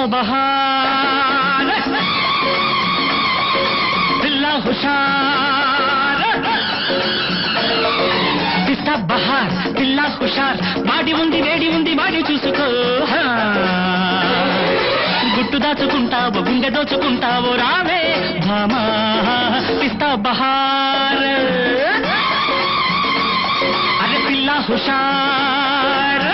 बहार पिल्ला हुशार पिस्ता बहार पिल्ला हुशार बाडी ఉంది వేడి ఉంది బాడి చూసుకో గుట్టు దాచుకుంటావో గుండె దోచుకుంటావో రావే భామా పిస్తా బహార్ అరే పిల్లా హుషార్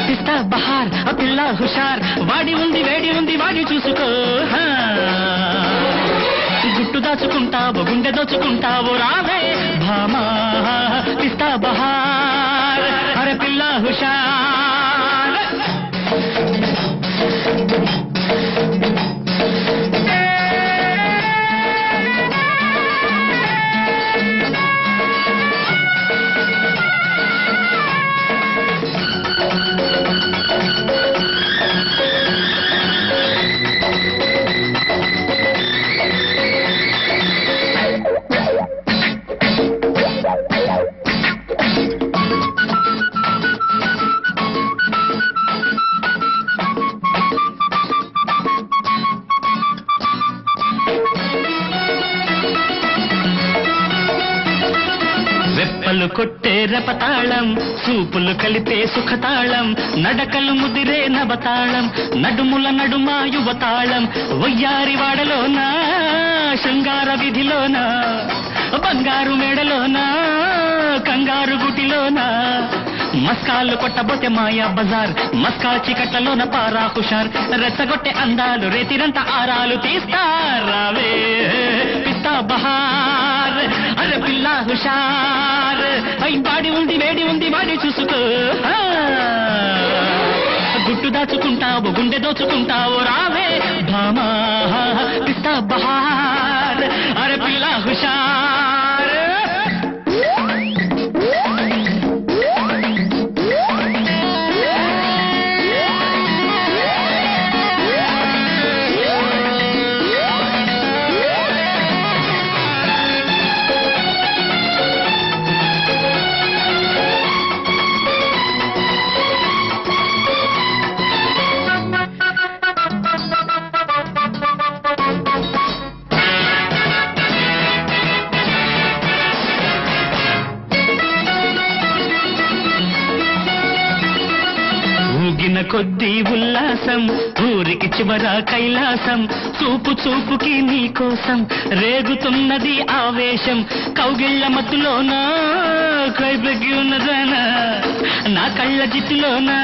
పిస్తా బహార్ పిల్లా హుషార్ వాడి ఉంది వేడి ఉంది వాడి చూసుకో గుట్టు దాచుకుంటావో గుండె దోచుకుంటావో రావే భామా పిస్తా బహార్ అరే పిల్లా హుషార్ రెప్పలు కొట్టే రెపతాళం సూపులు కలిపే సుఖతాళం నడకలు ముదిరే నవతాళం నడుముల నడుమా యువతాళం వయ్యారి వాడలోనా శృంగార విధిలోనా బంగారు మేడలోనా కంగారు గుటిలోనా మస్కాలు కొట్టబోతే మాయా బజార్ మస్కా చికట్లలోన పారా హుషార్ రెచ్చగొట్టే అందాలు రేతిరంత ఆరాలు తీస్తారావే పిస్తా బహార్ అరే పిల్లా హుషార్ అయి బాడి ఉంది వేడి ఉంది వాడి చూసుకో గుట్టు దాచుకుంటావు గుండె దోచుకుంటావు రావే భామా పిస్తా బహార్ అరే పిల్లా హుషార్ కొద్ది ఉల్లాసం ఊరికి చివర కైలాసం చూపు చూపుకి నీ కోసం రేగుతున్నది ఆవేశం కౌగిళ్ల మత్తులోనా కైబెగ్గి ఉన్నదానా నా కళ్ళ జిట్టులోనా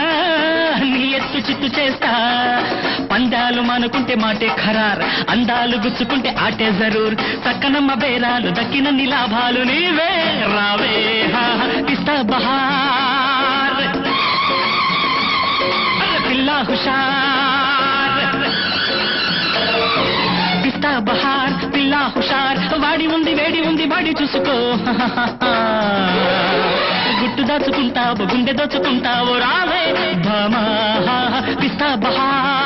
నీ ఎత్తు చిత్తు చేస్తా పందాలు మానుకుంటే మాటే ఖరార్ అందాలు గుచ్చుకుంటే ఆటే జరూర్ చక్కనమ్మ బేరాలు దక్కినన్ని లాభాలు నీవే రావే పిస్తా బహార్ పిల్లా హుషార్ పిస్తా బహార్ పిల్లా హుషార్ వాడి ఉంది వేడి ఉంది వాడి చూసుకో గుట్టు దాచుకుంటావు గుండె దోచుకుంటావు రావే భామా పిస్తా బహార్